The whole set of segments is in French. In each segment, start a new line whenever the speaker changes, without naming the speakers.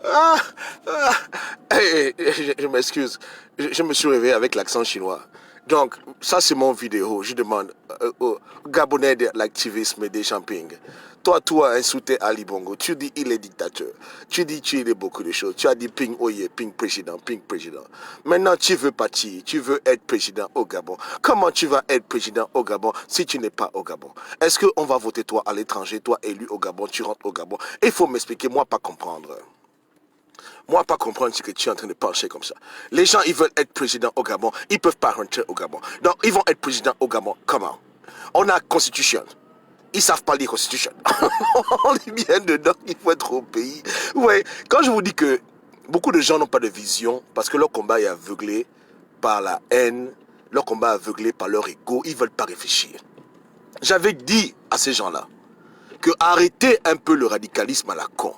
Ah, ah, je m'excuse. Je me suis réveillé avec l'accent chinois. Donc, ça c'est mon vidéo. Je demande aux Gabonais de l'activisme et des campings. Toi, insulté Ali Bongo. Tu dis il est dictateur. Tu dis tu es beaucoup de choses. Tu as dit ping oye, ping président, ping président. Maintenant, tu veux partir. Tu veux être président au Gabon. Comment tu vas être président au Gabon si tu n'es pas au Gabon? Est-ce qu'on va voter toi à l'étranger, toi élu au Gabon, tu rentres au Gabon? Il faut m'expliquer, moi pas comprendre. Moi, pas comprendre ce que tu es en train de penser comme ça. Les gens, ils veulent être président au Gabon. Ils ne peuvent pas rentrer au Gabon. Donc, ils vont être président au Gabon. Comment? On a constitution. Ils ne savent pas lire constitution. On est bien dedans. Il faut être au pays. Ouais. Quand je vous dis que beaucoup de gens n'ont pas de vision parce que leur combat est aveuglé par la haine, leur combat est aveuglé par leur ego, ils ne veulent pas réfléchir. J'avais dit à ces gens-là que arrêtez un peu le radicalisme à la con.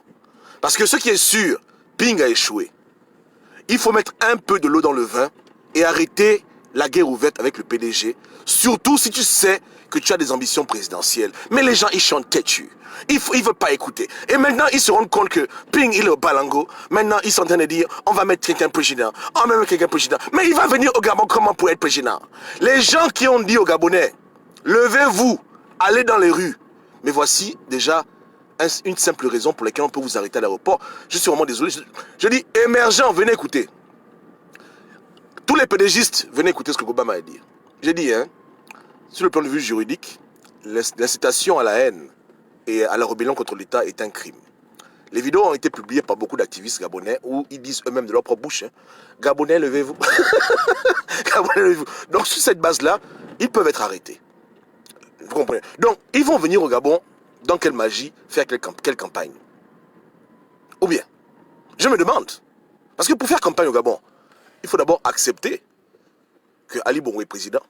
Parce que ce qui est sûr, Ping a échoué. Il faut mettre un peu de l'eau dans le vin et arrêter la guerre ouverte avec le PDG. Surtout si tu sais que tu as des ambitions présidentielles. Mais les gens, ils chantent têtus. Ils ne veulent pas écouter. Et maintenant, ils se rendent compte que Ping, il est au Balango. Maintenant, ils sont en train de dire, on va mettre quelqu'un président. On va mettre quelqu'un président. Mais il va venir au Gabon comment pour être président? Les gens qui ont dit aux Gabonais, levez-vous, allez dans les rues. Mais voici déjà une simple raison pour laquelle on peut vous arrêter à l'aéroport. Je suis vraiment désolé. Je dis, émergents, venez écouter. Tous les pédégistes, venez écouter ce que Obama a dit. J'ai dit, hein, sur le plan de vue juridique, l'incitation à la haine et à la rébellion contre l'État est un crime. Les vidéos ont été publiées par beaucoup d'activistes gabonais où ils disent eux-mêmes de leur propre bouche, hein, Gabonais, levez-vous. Gabonais, levez-vous. Donc, sur cette base-là, ils peuvent être arrêtés. Vous comprenez? Donc, ils vont venir au Gabon, dans quelle magie, faire quelle campagne? Ou bien, je me demande, parce que pour faire campagne au Gabon, il faut d'abord accepter que Ali Bongo est président.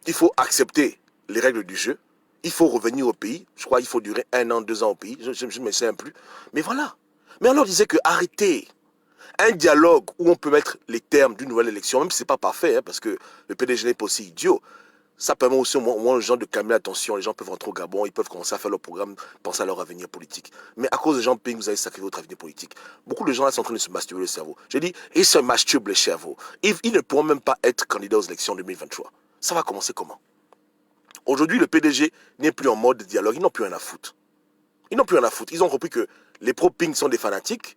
Il faut accepter les règles du jeu. Il faut revenir au pays. Je crois qu'il faut durer 1 an, 2 ans au pays. Je ne me souviens plus. Mais voilà. Mais on leur disait que arrêtez un dialogue où on peut mettre les termes d'une nouvelle élection, même si ce n'est pas parfait, hein, parce que le PDG n'est pas aussi idiot. Ça permet aussi au moins aux gens de calmer l'attention. Les gens peuvent rentrer au Gabon, ils peuvent commencer à faire leur programme, penser à leur avenir politique. Mais à cause des gens Ping, vous avez sacrifié votre avenir politique. Beaucoup de gens là sont en train de se masturber le cerveau. J'ai dit, ils se masturbent le cerveau. Ils ne pourront même pas être candidats aux élections 2023. Ça va commencer comment? Aujourd'hui, le PDG n'est plus en mode dialogue. Ils n'ont plus rien à foutre. Ils n'ont plus rien à foutre. Ils ont compris que les pro-Ping sont des fanatiques.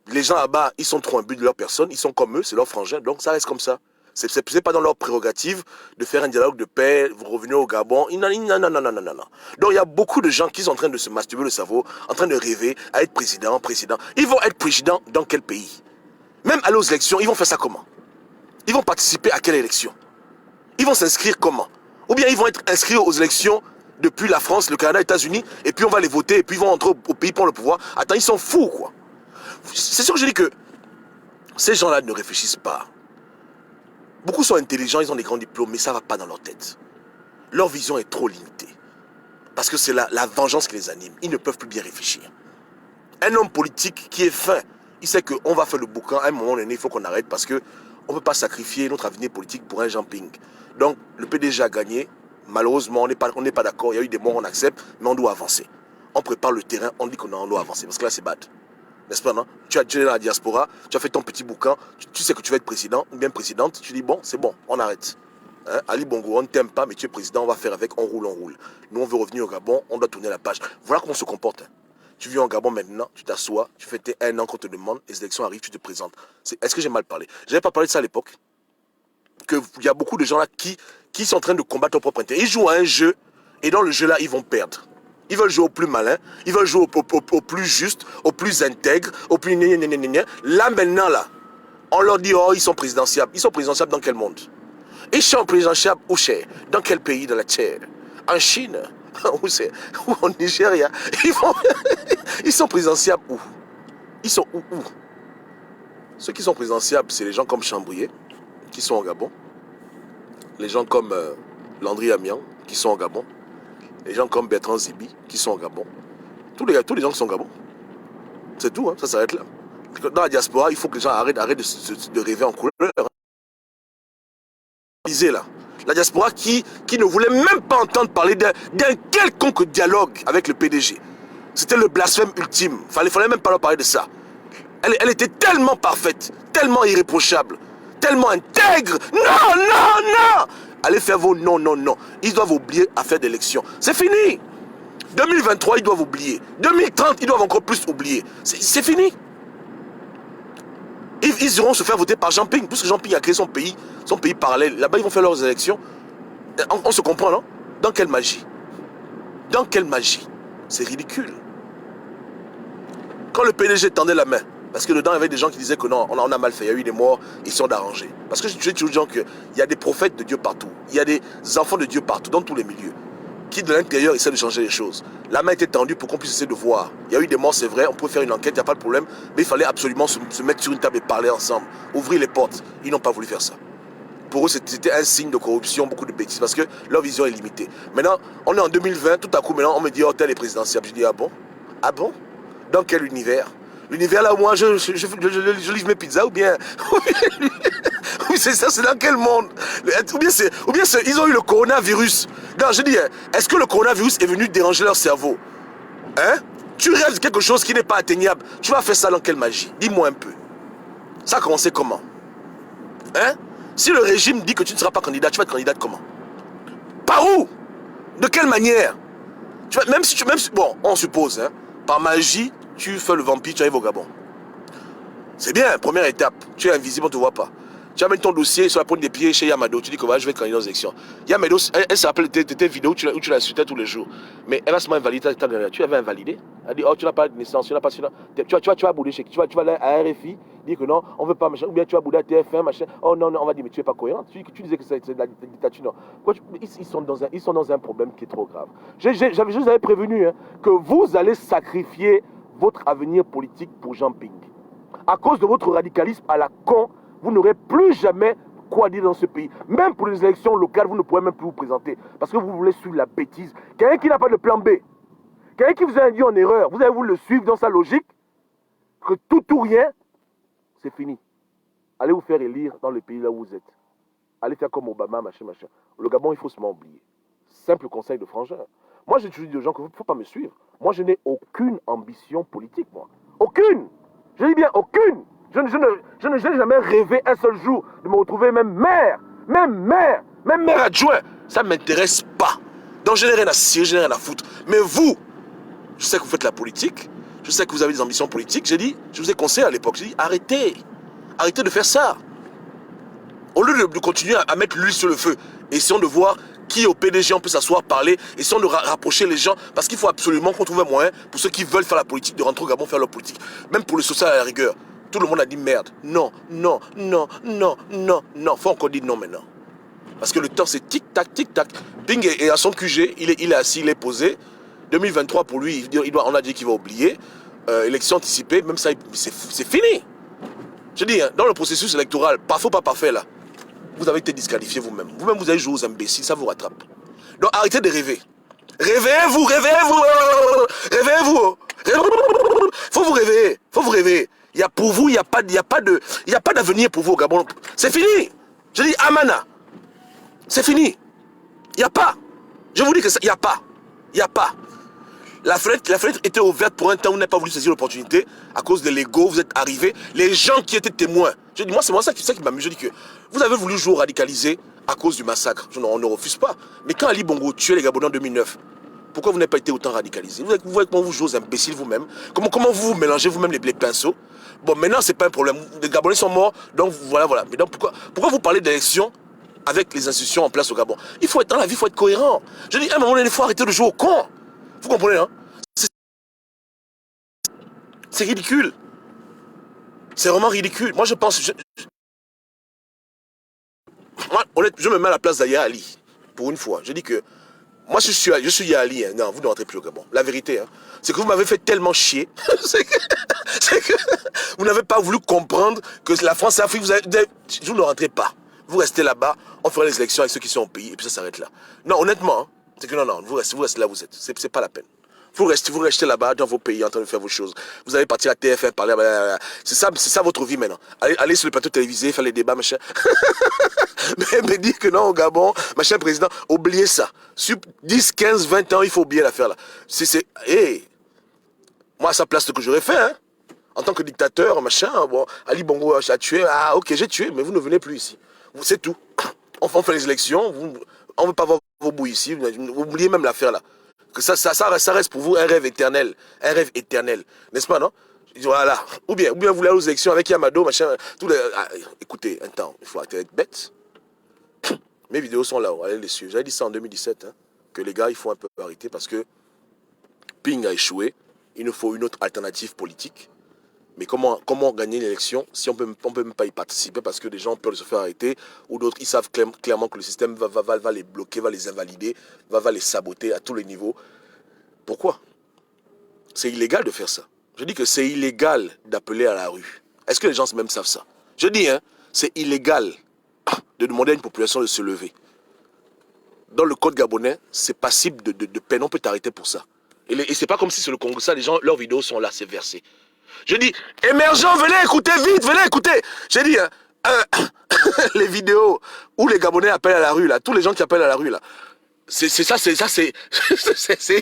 Les gens là-bas, ils sont trop imbus de leur personne. Ils sont comme eux, c'est leur frangin. Donc ça reste comme ça. C'est pas dans leur prérogative de faire un dialogue de paix, vous revenez au Gabon. Non. Donc il y a beaucoup de gens qui sont en train de se masturber le cerveau, en train de rêver à être président. Ils vont être président dans quel pays? Même aller aux élections, ils vont faire ça comment? Ils vont participer à quelle élection? Ils vont s'inscrire comment? Ou bien ils vont être inscrits aux élections depuis la France, le Canada, les États-Unis, et puis on va les voter, et puis ils vont entrer au pays pour le pouvoir. Attends, ils sont fous, quoi. C'est sûr que je dis que ces gens-là ne réfléchissent pas. Beaucoup sont intelligents, ils ont des grands diplômes, mais ça ne va pas dans leur tête. Leur vision est trop limitée. Parce que c'est la vengeance qui les anime. Ils ne peuvent plus bien réfléchir. Un homme politique qui est fin, il sait qu'on va faire le boucan, à un moment donné, il faut qu'on arrête parce qu'on ne peut pas sacrifier notre avenir politique pour un Jean Ping. Donc, le PDG a gagné. Malheureusement, on n'est pas d'accord. Il y a eu des morts, on accepte, mais on doit avancer. On prépare le terrain, on dit qu'on doit avancer. Parce que là, c'est bad. N'est-ce pas, non? Tu es dans la diaspora, tu as fait ton petit bouquin, tu sais que tu vas être président, ou bien présidente, tu dis bon, c'est bon, on arrête. Hein? Ali Bongo, on ne t'aime pas, mais tu es président, on va faire avec, on roule. Nous, on veut revenir au Gabon, on doit tourner la page. Voilà comment on se comporte. Hein. Tu viens au Gabon maintenant, tu t'assois, tu fais tes 1 an qu'on te demande, les élections arrivent, tu te présentes. Est-ce que j'ai mal parlé? Je n'avais pas parlé de ça à l'époque. Qu'il y a beaucoup de gens là qui sont en train de combattre leur propre intérêt. Ils jouent à un jeu, et dans le jeu là, ils vont perdre. Ils veulent jouer au plus malin, ils veulent jouer au plus juste, au plus intègre, au plus... Là maintenant, là, on leur dit, oh, ils sont présidentiables. Ils sont présidentiables dans quel monde? Ils sont présidentiables où c'est? Dans quel pays de la Terre? En Chine? Où c'est? Ou au Nigeria? Ils sont présidentiables où? Ils sont où? Ceux qui sont présidentiables, c'est les gens comme Chambrier, qui sont au Gabon. Les gens comme Landry Amian, qui sont au Gabon. Les gens comme Bertrand Zibi, qui sont au Gabon. Tous les gens qui sont au Gabon. C'est tout, hein, ça s'arrête là. Dans la diaspora, il faut que les gens arrêtent de rêver en couleur. Hein. Là. La diaspora qui ne voulait même pas entendre parler d'un quelconque dialogue avec le PDG. C'était le blasphème ultime. Il ne fallait même pas leur parler de ça. Elle était tellement parfaite, tellement irréprochable, tellement intègre. Non, non, non. Allez faire vos non, non, non. Ils doivent oublier à faire d'élections. C'est fini. 2023, ils doivent oublier. 2030, ils doivent encore plus oublier. C'est fini. Ils iront se faire voter par Jean Ping, puisque Jean Ping a créé son pays parallèle. Là-bas, ils vont faire leurs élections. On se comprend, non? Dans quelle magie? Dans quelle magie? C'est ridicule. Quand le PDG tendait la main, parce que dedans, il y avait des gens qui disaient que non, on a mal fait, il y a eu des morts, ils sont d'arranger. Parce que je dis toujours aux gens qu'il y a des prophètes de Dieu partout. Il y a des enfants de Dieu partout, dans tous les milieux, qui de l'intérieur essaient de changer les choses. La main était tendue pour qu'on puisse essayer de voir. Il y a eu des morts, c'est vrai, on peut faire une enquête, il n'y a pas de problème, mais il fallait absolument se mettre sur une table et parler ensemble, ouvrir les portes. Ils n'ont pas voulu faire ça. Pour eux, c'était un signe de corruption, beaucoup de bêtises, parce que leur vision est limitée. Maintenant, on est en 2020, tout à coup, maintenant, on me dit, oh, tel est présidentiel. Je dis, ah bon? Ah bon? Dans quel univers? L'univers là où moi, je livre mes pizzas, ou bien... c'est ça, c'est dans quel monde? Ou bien, ils ont eu le coronavirus. Non, je dis, est-ce que le coronavirus est venu déranger leur cerveau? Hein? Tu rêves de quelque chose qui n'est pas atteignable. Tu vas faire ça dans quelle magie? Dis-moi un peu. Ça a commencé comment? Hein? Si le régime dit que tu ne seras pas candidat, tu vas être candidate comment? Par où? De quelle manière? Même si bon, on suppose, hein, par magie, tu fais le vampire, tu arrives au Gabon. C'est bien, première étape. Tu es invisible, on ne te voit pas. Tu amènes ton dossier sur la pointe des pieds chez Yamado. Tu dis que voilà, je vais être candidat aux élections. Yamado, elle s'appelle tes vidéos où tu la suitais tous les jours. Mais elle va seulement invalider ta candidature. Tu avais invalidé. Elle dit, oh, tu n'as pas de naissance, tu n'as pas celui-là. Tu vas bouder chez qui? Tu vas aller à RFI, dire que non, on ne veut pas, machin. Ou bien tu vas bouder à TF1, machin. Oh non, non, on va dire, mais tu n'es pas cohérent. Tu disais que c'est de la dictature. Non. Ils sont dans un problème qui est trop grave. Je vous avais prévenu hein, que vous allez sacrifier votre avenir politique pour Jean Ping. À cause de votre radicalisme à la con, vous n'aurez plus jamais quoi dire dans ce pays. Même pour les élections locales, vous ne pourrez même plus vous présenter. Parce que vous voulez suivre la bêtise. Quelqu'un qui n'a pas de plan B, quelqu'un qui vous a induit en erreur, vous allez vous le suivre dans sa logique, que tout ou rien, c'est fini. Allez vous faire élire dans le pays là où vous êtes. Allez faire comme Obama, machin, machin. Le Gabon, il faut se m'oublier. Simple conseil de frangin. Moi, j'ai toujours dit aux gens qu'il ne faut pas me suivre. Moi, je n'ai aucune ambition politique, moi. Aucune! Je dis bien aucune. Je n'ai jamais rêvé un seul jour de me retrouver même maire adjoint. Ça ne m'intéresse pas. Donc je n'ai rien à cirer, je n'ai rien à foutre. Mais vous, je sais que vous faites la politique, je sais que vous avez des ambitions politiques. J'ai dit, je vous ai conseillé à l'époque, j'ai dit arrêtez de faire ça. Au lieu de continuer à mettre l'huile sur le feu, essayons de voir qui au PDG on peut s'asseoir, parler, essayons de rapprocher les gens, parce qu'il faut absolument qu'on trouve un moyen pour ceux qui veulent faire la politique, de rentrer au Gabon faire leur politique. Même pour le social à la rigueur. Tout le monde a dit merde. Non, non, non, non, non, non. Faut encore dire non maintenant. Parce que le temps c'est tic-tac, tic-tac. Ping est à son QG, il est assis, il est posé. 2023 pour lui, on a dit qu'il va oublier. Élection anticipée, même ça, c'est fini. Je dis, hein, dans le processus électoral, parfait ou pas parfait là, vous avez été disqualifié vous-même. Vous-même, vous avez joué aux imbéciles, ça vous rattrape. Donc arrêtez de rêver. Réveillez-vous, réveillez-vous, réveillez-vous. Faut vous réveiller, faut vous réveiller. Il y a pour vous, il n'y a pas d'avenir pour vous au Gabon. C'est fini. Je dis Amana. C'est fini. Il n'y a pas. Je vous dis que il n'y a pas. Il n'y a pas. La fenêtre était ouverte pour un temps où vous n'avez pas voulu saisir l'opportunité. À cause de l'ego, vous êtes arrivés. Les gens qui étaient témoins. Je dis, moi, c'est ça qui m'amuse. Je dis que vous avez voulu jouer radicaliser à cause du massacre. On ne refuse pas. Mais quand Ali Bongo tuait les Gabonais en 2009, pourquoi vous n'avez pas été autant radicalisé? Vous voyez comment vous jouez aux imbéciles vous-même. Comment vous mélangez vous-même les pinceaux. Bon, maintenant, c'est pas un problème. Les Gabonais sont morts, donc voilà. Mais donc, pourquoi vous parlez d'élections avec les institutions en place au Gabon? Il faut être dans la vie, il faut être cohérent. Je dis, à un moment donné, il faut arrêter de jouer au con. Vous comprenez, hein? C'est ridicule. C'est vraiment ridicule. Moi, je pense... Moi, honnêtement, je me mets à la place d'Aya Ali. Pour une fois. Je dis que... Moi, je suis Yaya Ali. Hein. Non, vous ne rentrez plus au Gabon. La vérité, hein, c'est que vous m'avez fait tellement chier. c'est que vous n'avez pas voulu comprendre que la France et l'Afrique, vous ne rentrez pas. Vous restez là-bas, on fera les élections avec ceux qui sont au pays, et puis ça s'arrête là. Non, honnêtement, hein, c'est que non, vous restez là où vous êtes. C'est pas la peine. Vous restez là-bas dans vos pays en train de faire vos choses. Vous allez partir à TF1 parler. C'est ça votre vie maintenant. Allez sur le plateau télévisé, faire les débats, machin. mais dire que non au Gabon, machin président, oubliez ça. Sur 10, 15, 20 ans, il faut oublier l'affaire là. Hey, moi à sa place, ce que j'aurais fait, hein. En tant que dictateur, machin, bon, Ali Bongo a tué, ah ok, j'ai tué, mais vous ne venez plus ici. C'est tout. On fait les élections, on ne veut pas voir vos bouts ici, vous oubliez même l'affaire là. Que ça reste pour vous un rêve éternel, n'est-ce pas, non? Voilà. Ou bien vous voulez aller aux élections avec Yamado, machin, écoutez, un temps, il faut arrêter d'être bête. Mes vidéos sont là, allez les suivre. J'avais dit ça en 2017, hein, que les gars, il faut un peu arrêter parce que Ping a échoué, il nous faut une autre alternative politique. Mais comment gagner l'élection si on peut même pas y participer parce que des gens ont peur de se faire arrêter ou d'autres, ils savent clairement que le système va les bloquer, va les invalider, va les saboter à tous les niveaux. Pourquoi? C'est illégal de faire ça. Je dis que c'est illégal d'appeler à la rue. Est-ce que les gens même savent ça? Je dis, hein, c'est illégal de demander à une population de se lever. Dans le code gabonais, c'est passible de peine. On peut t'arrêter pour ça. Et c'est pas comme si sur le Congo, ça, les gens, leurs vidéos sont là, c'est versé. Je dis, émergents, venez écouter vite, venez écouter. J'ai dit, les vidéos où les Gabonais appellent à la rue, là, tous les gens qui appellent à la rue, là, c'est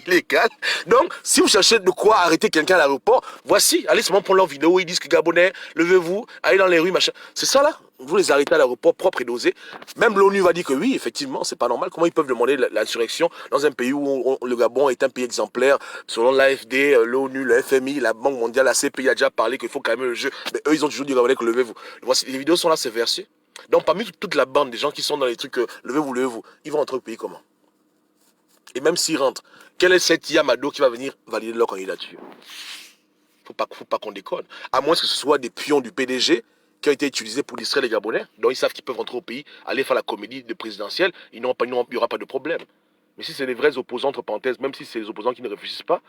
illégal. Donc, si vous cherchez de quoi arrêter quelqu'un à l'aéroport, voici, allez seulement prendre leurs vidéos où ils disent que Gabonais, levez-vous, allez dans les rues, machin. C'est ça là, vous les arrêtez à l'aéroport propre et dosé. Même l'ONU va dire que oui, effectivement, c'est pas normal. Comment ils peuvent demander l'insurrection dans un pays où le Gabon est un pays exemplaire, selon l'AFD, l'ONU, le FMI, la Banque mondiale, la CPI a déjà parlé qu'il faut calmer le jeu. Mais eux, ils ont toujours dit Gabonais que levez-vous. Voici, les vidéos sont là, c'est versé. Donc, parmi toute la bande des gens qui sont dans les trucs, levez-vous, ils vont entrer au pays comment? Et même s'ils rentrent, quel est cet Yamado qui va venir valider leur candidature? Faut pas qu'on déconne. À moins que ce soit des pions du PDG qui ont été utilisés pour distraire les Gabonais, dont ils savent qu'ils peuvent rentrer au pays, aller faire la comédie de présidentielle, il n'y aura pas de problème. Mais si c'est des vrais opposants, entre parenthèses, même si c'est des opposants qui ne réfléchissent pas,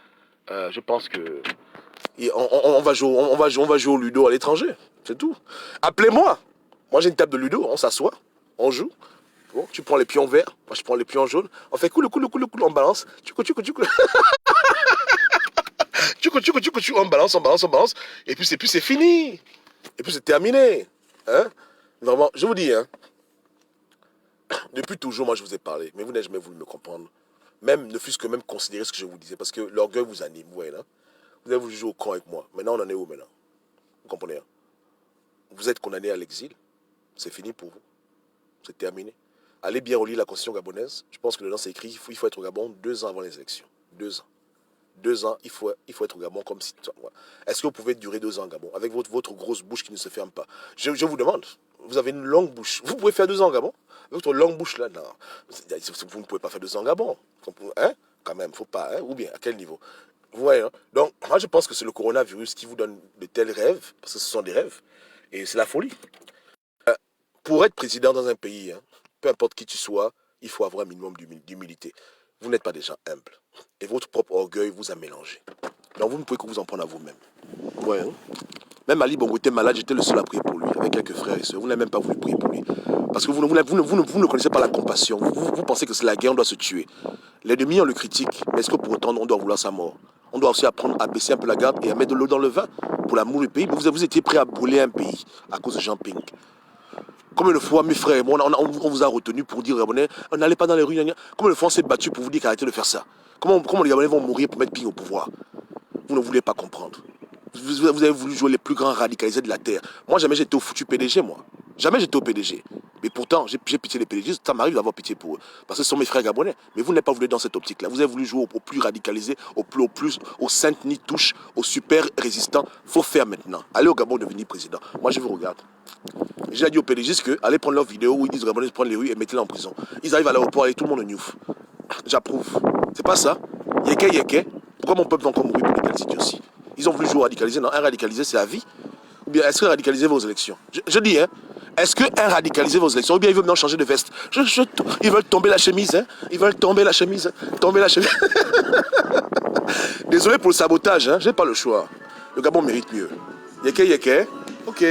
je pense que on va jouer au ludo à l'étranger, c'est tout. Appelez-moi. Moi j'ai une table de ludo, on s'assoit, on joue. Bon, tu prends les pions verts, moi je prends les pions jaunes. On fait coule, on balance. On balance. Et puis c'est fini. Et puis c'est terminé. Hein? Vraiment, je vous dis, hein, depuis toujours, moi je vous ai parlé, mais vous n'avez jamais voulu me comprendre. Même, ne fût-ce que même considérer ce que je vous disais, parce que l'orgueil vous anime, vous voyez là. Vous avez voulu jouer au camp avec moi. Maintenant, on en est où maintenant? Vous comprenez, hein? Vous êtes condamné à l'exil. C'est fini pour vous. C'est terminé. Allez bien relire la constitution gabonaise. Je pense que dedans c'est écrit il faut être au Gabon 2 ans avant les élections. 2 ans. 2 ans, il faut être au Gabon comme si... Est-ce que vous pouvez durer 2 ans au Gabon avec votre grosse bouche qui ne se ferme pas? Je vous demande, vous avez une longue bouche. Vous pouvez faire 2 ans au Gabon? Avec votre longue bouche là, non. Vous ne pouvez pas faire 2 ans au Gabon. Hein? Quand même, faut pas. Hein? Ou bien, à quel niveau? Vous voyez, hein? Donc, moi je pense que c'est le coronavirus qui vous donne de tels rêves, parce que ce sont des rêves. Et c'est la folie. Pour être président dans un pays, hein, peu importe qui tu sois, il faut avoir un minimum d'humilité. Vous n'êtes pas des gens humbles. Et votre propre orgueil vous a mélangé. Donc vous ne pouvez que vous en prendre à vous-même. Ouais, hein? Même Ali Bongo était malade, j'étais le seul à prier pour lui, avec quelques frères et sœurs. Vous n'avez même pas voulu prier pour lui. Parce que vous ne connaissez pas la compassion. Vous pensez que c'est la guerre, on doit se tuer. L'ennemi, on le critique. Mais est-ce que pour autant, on doit vouloir sa mort? On doit aussi apprendre à baisser un peu la garde et à mettre de l'eau dans le vin pour l'amour du pays. Mais vous étiez prêt à brûler un pays à cause de Jean Ping. Combien de fois, mes frères, on vous a retenu pour dire aux Gabonais, n'allez pas dans les rues. Combien de fois on s'est battu pour vous dire qu'arrêtez de faire ça? Comment les Gabonais vont mourir pour mettre Ping au pouvoir? Vous ne voulez pas comprendre. Vous avez voulu jouer les plus grands radicalisés de la terre. Moi, jamais j'étais au foutu PDG, moi. Jamais j'étais au PDG. Mais pourtant, j'ai pitié des PDG. Ça m'arrive d'avoir pitié pour eux. Parce que ce sont mes frères gabonais. Mais vous n'avez pas voulu dans cette optique-là. Vous avez voulu jouer au plus radicalisé, au sainte ni touche, au super résistant. Faut faire maintenant. Allez au Gabon devenir président. Moi, je vous regarde. J'ai dit aux PDG que allez prendre leurs vidéos où ils disent aux Gabonais de prendre les rues et mettez-les en prison. Ils arrivent à l'aéroport et tout le monde niouf. J'approuve. C'est pas ça. Yeke. Pourquoi mon peuple va encore mourir pour des telles idioties? Ils ont voulu jouer au radicalisé. Non, un radicalisé, c'est la vie. Ou bien, est-ce que radicaliser vos élections? Je dis, hein, est-ce que un radicaliser vos élections? Ou bien ils veulent maintenant changer de veste? Ils veulent tomber la chemise, hein? Ils veulent tomber la chemise. Désolé pour le sabotage, hein? J'ai pas le choix. Le Gabon mérite mieux. Yeke. Ok.